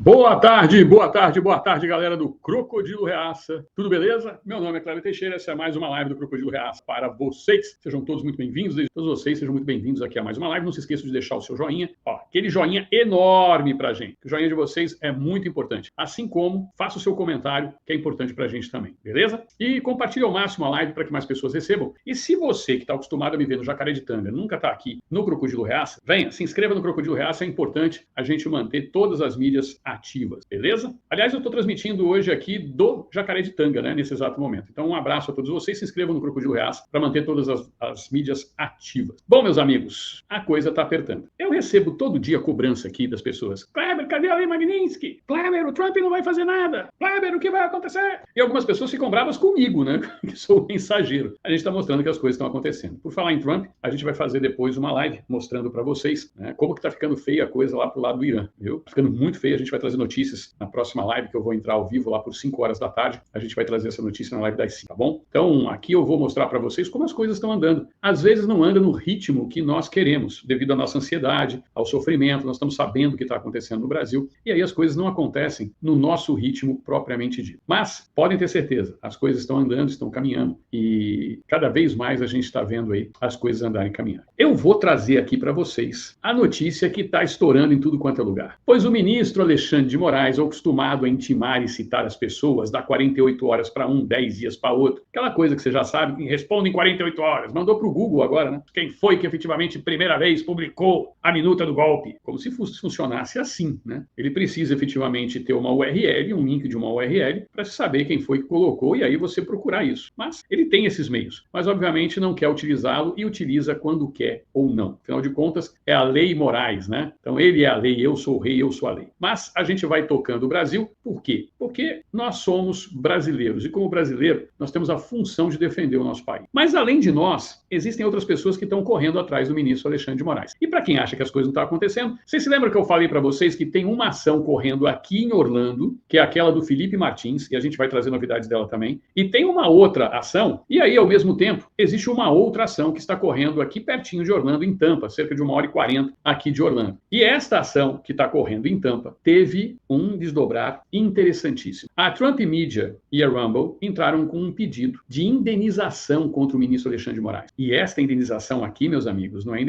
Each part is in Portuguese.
Boa tarde, boa tarde, boa tarde, galera do Crocodilo Reaça. Tudo beleza? Meu nome é Cléber Teixeira, essa é mais uma live do Crocodilo Reaça para vocês. Sejam todos muito bem-vindos, todos vocês sejam muito bem-vindos aqui a mais uma live. Não se esqueçam de deixar o seu joinha, aquele joinha enorme pra gente. O joinha de vocês é muito importante. Assim como faça o seu comentário, que é importante pra gente também, beleza? E compartilhe ao máximo a live para que mais pessoas recebam. E se você que está acostumado a me ver no Jacaré de Tanga nunca está aqui no Crocodilo Reaça, venha, se inscreva no Crocodilo Reaça, é importante a gente manter todas as mídias ativas, beleza? Aliás, eu estou transmitindo hoje aqui do Jacaré de Tanga, né, nesse exato momento. Então, um abraço a todos vocês, se inscrevam no Crocodilo Reaça para manter todas as mídias ativas. Bom, meus amigos, a coisa está apertando. Eu recebo todo dia cobrança aqui das pessoas. Kleber, cadê a Lei Magnitsky? Kleber, o Trump não vai fazer nada. Kleber, o que vai acontecer? E algumas pessoas ficam bravas comigo, né, que sou o mensageiro. A gente está mostrando que as coisas estão acontecendo. Por falar em Trump, a gente vai fazer depois uma live mostrando para vocês, né, como que está ficando feia a coisa lá pro lado do Irã, viu? Tá ficando muito feia, a gente vai trazer notícias na próxima live, que eu vou entrar ao vivo lá por 5 horas da tarde. A gente vai trazer essa notícia na live das 5, tá bom? Então, aqui eu vou mostrar para vocês como as coisas estão andando. Às vezes não anda no ritmo que nós queremos, devido à nossa ansiedade, ao sofrimento, nós estamos sabendo o que está acontecendo no Brasil, e aí as coisas não acontecem no nosso ritmo propriamente dito. Mas, podem ter certeza, as coisas estão andando, estão caminhando, e cada vez mais a gente está vendo aí as coisas andarem caminhando. Eu vou trazer aqui para vocês a notícia que está estourando em tudo quanto é lugar. Pois o ministro Alexandre de Moraes, acostumado a intimar e citar as pessoas, dá 48 horas para um, 10 dias para outro, aquela coisa que você já sabe, que responde em 48 horas, mandou para o Google agora, né? Quem foi que efetivamente, primeira vez, publicou a minuta do golpe? Como se funcionasse assim, né? Ele precisa efetivamente ter uma URL, um link de uma URL, para se saber quem foi que colocou e aí você procurar isso. Mas ele tem esses meios, mas obviamente não quer utilizá-lo e utiliza quando quer ou não. Afinal de contas, é a lei Moraes, né? Então ele é a lei, eu sou o rei, eu sou a lei. Mas a gente vai tocando o Brasil, por quê? Porque nós somos brasileiros e como brasileiro, nós temos a função de defender o nosso país. Mas além de nós, existem outras pessoas que estão correndo atrás do ministro Alexandre de Moraes. E para quem acha que as coisas não estão acontecendo, vocês se lembram que eu falei para vocês que tem uma ação correndo aqui em Orlando, que é aquela do Felipe Martins, e a gente vai trazer novidades dela também, e tem uma outra ação, e aí ao mesmo tempo, existe uma outra ação que está correndo aqui pertinho de Orlando, em Tampa, cerca de 1h40 aqui de Orlando. E esta ação que está correndo em Tampa teve um desdobrar interessantíssimo. A Trump Media e a Rumble entraram com um pedido de indenização contra o ministro Alexandre de Moraes. E esta indenização aqui, meus amigos, não é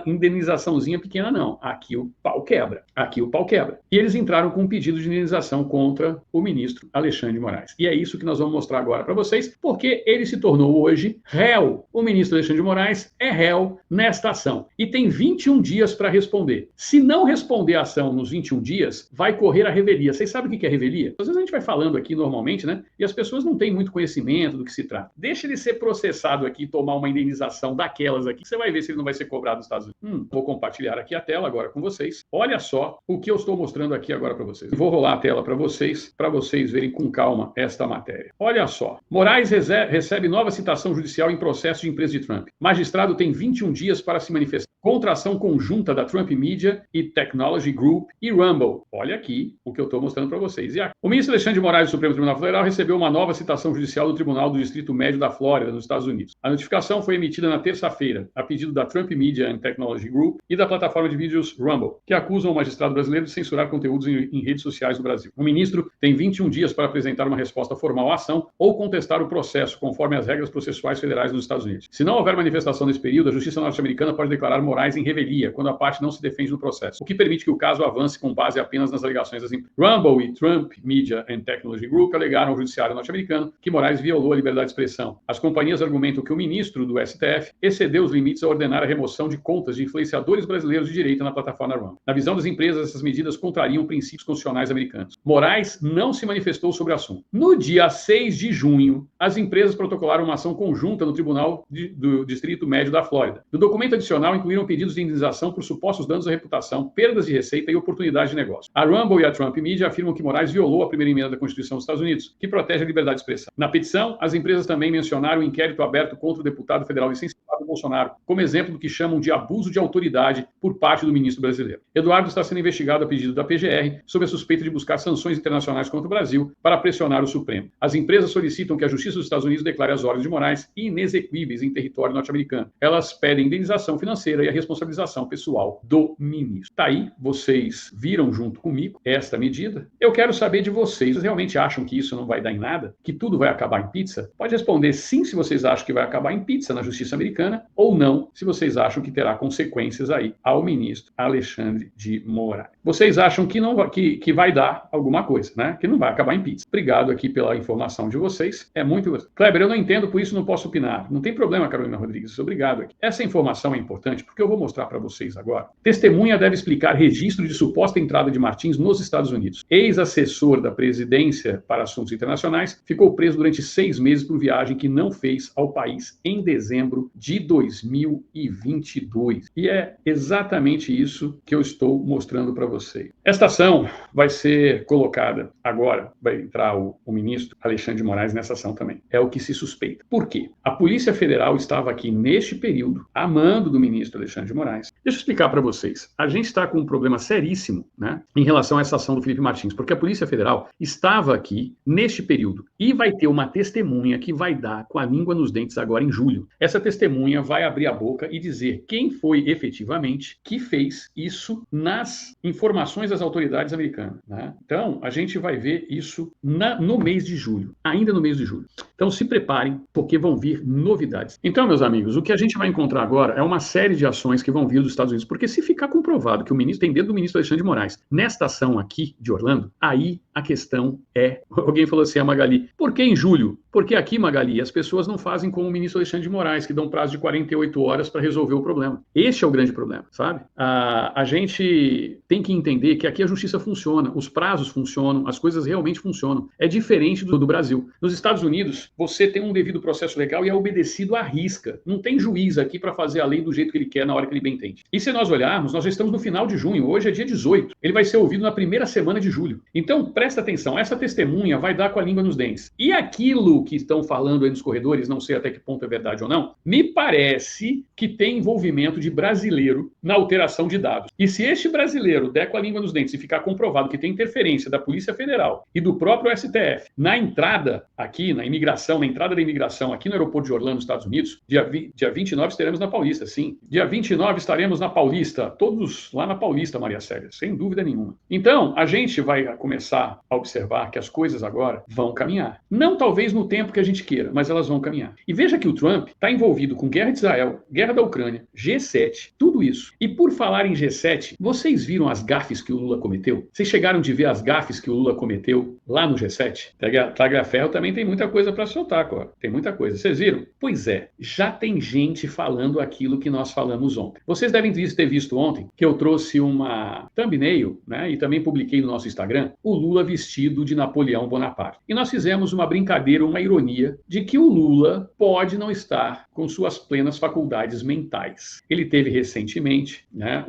indenizaçãozinha pequena, não. Aqui o pau quebra. Aqui o pau quebra. E eles entraram com um pedido de indenização contra o ministro Alexandre de Moraes. E é isso que nós vamos mostrar agora para vocês, porque ele se tornou hoje réu. O ministro Alexandre de Moraes é réu nesta ação. E tem 21 dias para responder. Se não responder a ação nos 21 dias, vai correr a revelia. Vocês sabem o que é revelia? Às vezes a gente vai falando aqui normalmente, né? E as pessoas não têm muito conhecimento do que se trata. Deixa ele ser processado aqui e tomar uma indenização daquelas aqui. Você vai ver se ele não vai ser cobrado nos Estados Unidos. Vou compartilhar aqui a tela agora com vocês. Olha só o que eu estou mostrando aqui agora para vocês. Vou rolar a tela para vocês verem com calma esta matéria. Olha só. Moraes recebe nova citação judicial em processo de empresa de Trump. Magistrado tem 21 dias para se manifestar contra a ação conjunta da Trump Media e Technology Group e Rumble. Olha aqui o que eu estou mostrando para vocês. O ministro Alexandre de Moraes do Supremo Tribunal Federal recebeu uma nova citação judicial do Tribunal do Distrito Médio da Flórida, nos Estados Unidos. A notificação foi emitida na terça-feira, a pedido da Trump Media and Technology Group e da plataforma de vídeos Rumble, que acusam o magistrado brasileiro de censurar conteúdos em redes sociais do Brasil. O ministro tem 21 dias para apresentar uma resposta formal à ação ou contestar o processo, conforme as regras processuais federais dos Estados Unidos. Se não houver manifestação nesse período, a Justiça norte-americana pode declarar Moraes em revelia, quando a parte não se defende no processo, o que permite que o caso avance com base apenas nas alegações das empresas. Rumble e Trump Media and Technology Group alegaram ao judiciário norte-americano que Moraes violou a liberdade de expressão. As companhias argumentam que o ministro do STF excedeu os limites ao ordenar a remoção de contas de influenciadores brasileiros de direita na plataforma Rumble. Na visão das empresas, essas medidas contrariam princípios constitucionais americanos. Moraes não se manifestou sobre o assunto. No dia 6 de junho, as empresas protocolaram uma ação conjunta no Tribunal do Distrito Médio da Flórida. No documento adicional, incluíram pedidos de indenização por supostos danos à reputação, perdas de receita e oportunidade de negócio. A Rumble e a Trump Media afirmam que Moraes violou a primeira emenda da Constituição dos Estados Unidos, que protege a liberdade de expressão. Na petição, as empresas também mencionaram o inquérito aberto contra o deputado federal licenciado Bolsonaro, como exemplo do que chamam de abuso de autoridade por parte do ministro brasileiro. Eduardo está sendo investigado a pedido da PGR sob a suspeita de buscar sanções internacionais contra o Brasil para pressionar o Supremo. As empresas solicitam que a Justiça Justiça dos Estados Unidos declara as ordens de Moraes inexequíveis em território norte-americano. Elas pedem indenização financeira e a responsabilização pessoal do ministro. Tá aí, vocês viram junto comigo esta medida. Eu quero saber de vocês. Vocês realmente acham que isso não vai dar em nada? Que tudo vai acabar em pizza? Pode responder sim se vocês acham que vai acabar em pizza na Justiça americana, ou não se vocês acham que terá consequências aí ao ministro Alexandre de Moraes. Vocês acham que não que vai dar alguma coisa, né? Que não vai acabar em pizza. Obrigado aqui pela informação de vocês. É muito... Kleber, eu não entendo, por isso não posso opinar. Não tem problema, Carolina Rodrigues. Obrigado aqui. Essa informação é importante porque eu vou mostrar para vocês agora. Testemunha deve explicar registro de suposta entrada de Martins nos Estados Unidos. Ex-assessor da presidência para assuntos internacionais ficou preso durante 6 meses por viagem que não fez ao país em dezembro de 2022. E é exatamente isso que eu estou mostrando para vocês. Esta ação vai ser colocada agora, vai entrar o ministro Alexandre de Moraes nessa ação também. É o que se suspeita. Por quê? A Polícia Federal estava aqui neste período, a mando do ministro Alexandre de Moraes. Deixa eu explicar para vocês. A gente está com um problema seríssimo, né, em relação a essa ação do Felipe Martins, porque a Polícia Federal estava aqui neste período e vai ter uma testemunha que vai dar com a língua nos dentes agora em julho. Essa testemunha vai abrir a boca e dizer quem foi efetivamente que fez isso nas informações das autoridades americanas, né? Então, a gente vai ver isso no mês de julho, ainda no mês de julho. Então, se preparem, porque vão vir novidades. Então, meus amigos, o que a gente vai encontrar agora é uma série de ações que vão vir dos Estados Unidos, porque se ficar comprovado que o ministro tem dedo do ministro Alexandre de Moraes nesta ação aqui de Orlando, aí a questão é... Alguém falou assim, a Magali, por que em julho? Porque aqui, Magali, as pessoas não fazem como o ministro Alexandre de Moraes, que dão prazo de 48 horas para resolver o problema. Este é o grande problema, sabe? A gente tem que entender que aqui a justiça funciona, os prazos funcionam, as coisas realmente funcionam. É diferente do Brasil. Nos Estados Unidos, você tem um devido processo legal e é obedecido à risca. Não tem juiz aqui para fazer a lei do jeito que ele quer, na hora que ele bem entende. E se nós olharmos, nós já estamos no final de junho, hoje é dia 18. Ele vai ser ouvido na primeira semana de julho. Então, presta atenção, essa testemunha vai dar com a língua nos dentes. E aquilo que estão falando aí nos corredores, não sei até que ponto é verdade ou não, me parece que tem envolvimento de brasileiro na alteração de dados. E se este brasileiro der com a língua nos dentes e ficar comprovado que tem interferência da Polícia Federal e do próprio STF na entrada aqui, na entrada da imigração aqui no aeroporto de Orlando, nos Estados Unidos, dia 29 estaremos na Paulista, sim. Dia 29 estaremos na Paulista, todos lá na Paulista, Maria Célia, sem dúvida nenhuma. Então, a gente vai começar a observar que as coisas agora vão caminhar. Não talvez no tempo que a gente queira, mas elas vão caminhar. E veja que o Trump está envolvido com guerra de Israel, guerra da Ucrânia, G7, tudo isso. E por falar em G7, vocês viram as gafes que o Lula cometeu? Vocês chegaram de ver as gafes que o Lula cometeu lá no G7? Tagliaferro também tem muita coisa para soltar, agora. Tem muita coisa. Vocês viram? Pois é, já tem gente falando aquilo que nós falamos ontem. Vocês devem ter visto ontem que eu trouxe uma thumbnail, né, e também publiquei no nosso Instagram, o Lula vestido de Napoleão Bonaparte. E nós fizemos uma brincadeira, uma ironia, de que o Lula pode não estar com suas plenas faculdades mentais. Ele teve recentemente, né,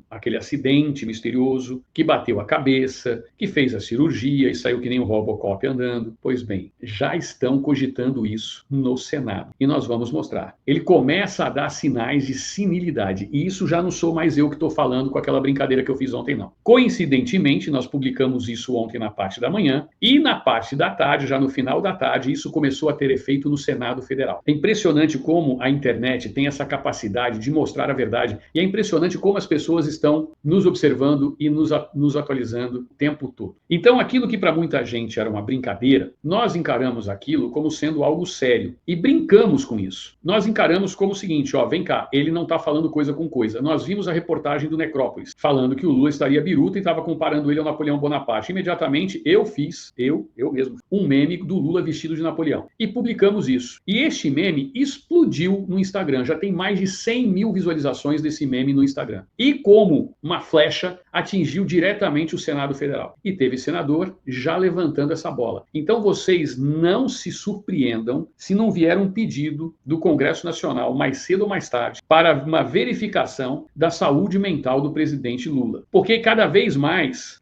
aquele acidente misterioso que bateu a cabeça, que fez a cirurgia e saiu que nem o Robocop andando. Pois bem, já estão cogitando isso no Senado. E nós vamos mostrar. Ele começa a dar sinais de senilidade. E isso já não sou mais eu que estou falando com aquela brincadeira que eu fiz ontem, não. Coincidentemente, nós publicamos isso ontem na parte da manhã e na parte da tarde, já no final da tarde, isso começou a ter efeito no Senado Federal. É impressionante como a internet tem essa capacidade de mostrar a verdade e é impressionante como as pessoas estão nos observando e nos atualizando o tempo todo. Então, aquilo que para muita gente era uma brincadeira, nós encaramos aquilo como sendo algo sério e brincamos com isso. Nós encaramos como o seguinte, ó, vem cá, ele não está falando coisa com coisa. Nós vimos a reportagem do Necrópolis, falando que o Lula estaria biruta e estava comparando ele ao Napoleão Bonaparte. Imediatamente, eu mesmo, um meme do Lula vestido de Napoleão. E publicamos isso. E este meme explodiu no Instagram. Já tem mais de 100 mil visualizações desse meme no Instagram. E como uma flecha, atingiu diretamente o Senado Federal. E teve senador já levantando essa bola. Então vocês não se surpreendam se não vier um pedido do Congresso Nacional, mais cedo ou mais tarde, para uma verificação da saúde mental do presidente Lula. Porque cada vez mais,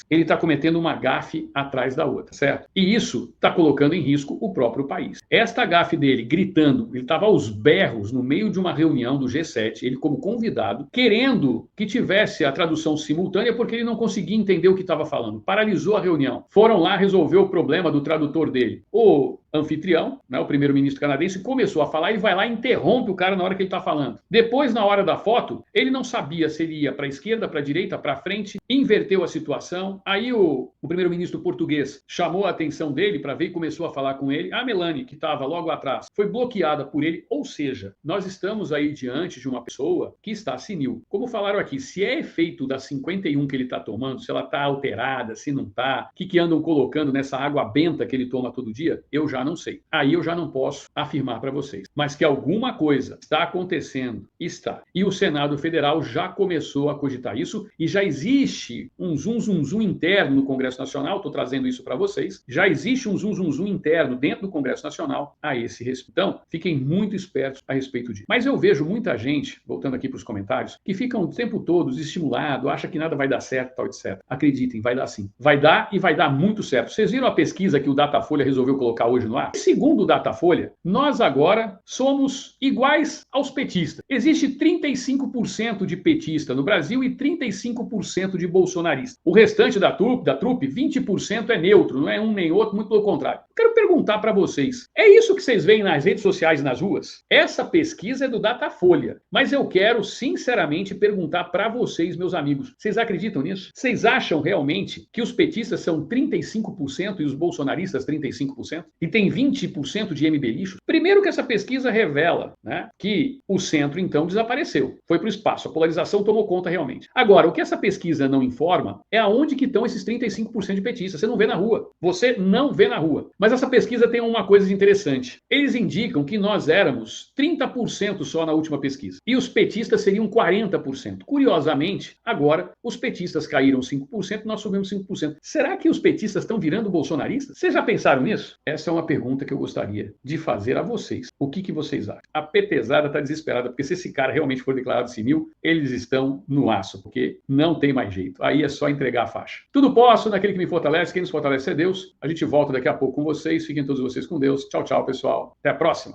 ele está cometendo uma gafe atrás da outra, certo? E isso está colocando em risco o próprio país. Esta gafe dele, gritando, ele estava aos berros no meio de uma reunião do G7, ele como convidado, querendo que tivesse a tradução simultânea, porque ele não conseguia entender o que estava falando. Paralisou a reunião. Foram lá resolver o problema do tradutor dele. O anfitrião, né, o primeiro-ministro canadense, começou a falar, ele vai lá e interrompe o cara na hora que ele está falando. Depois, na hora da foto, ele não sabia se ele ia para a esquerda, para a direita, para frente, inverteu a situação. Aí o primeiro-ministro português chamou a atenção dele para ver e começou a falar com ele. A Melanie, que estava logo atrás, foi bloqueada por ele. Ou seja, nós estamos aí diante de uma pessoa que está senil. Como falaram aqui, se é efeito da 51 que ele está tomando, se ela está alterada, se não está, o que andam colocando nessa água benta que ele toma todo dia, eu já não sei. Aí eu já não posso afirmar para vocês. Mas que alguma coisa está acontecendo, está. E o Senado Federal já começou a cogitar isso e já existe um zum interno no Congresso Nacional, estou trazendo isso para vocês, já existe um zum interno dentro do Congresso Nacional a esse respeito. Então, fiquem muito espertos a respeito disso. Mas eu vejo muita gente, voltando aqui para os comentários, que ficam o tempo todo desestimulado, acha que nada vai dar certo, tal, etc. Acreditem, vai dar sim. Vai dar e vai dar muito certo. Vocês viram a pesquisa que o Datafolha resolveu colocar hoje no ar? Segundo o Datafolha, nós agora somos iguais aos petistas. Existe 35% de petista no Brasil e 35% de bolsonarista. O restante da trupe, 20% é neutro, não é um nem outro, muito pelo contrário. Quero perguntar para vocês, é isso que vocês veem nas redes sociais e nas ruas? Essa pesquisa é do Datafolha, mas eu quero sinceramente perguntar para vocês, meus amigos, vocês acreditam nisso? Vocês acham realmente que os petistas são 35% e os bolsonaristas 35%? E tem 20% de MB lixo? Primeiro que essa pesquisa revela, né, que o centro então desapareceu, foi para o espaço, a polarização tomou conta realmente. Agora, o que essa pesquisa não informa é aonde que estão esses 35% de petistas. Você não vê na rua. Você não vê na rua. Mas essa pesquisa tem uma coisa interessante. Eles indicam que nós éramos 30% só na última pesquisa. E os petistas seriam 40%. Curiosamente, agora, os petistas caíram 5% e nós subimos 5%. Será que os petistas estão virando bolsonaristas? Vocês já pensaram nisso? Essa é uma pergunta que eu gostaria de fazer a vocês. O que vocês acham? A petezada está desesperada, porque se esse cara realmente for declarado senil, eles estão no aço, porque não tem mais jeito. Aí é só entregar a faixa. Tudo posso naquele que me fortalece, quem nos fortalece é Deus. A gente volta daqui a pouco com vocês. Fiquem todos vocês com Deus. Tchau, tchau, pessoal. Até a próxima.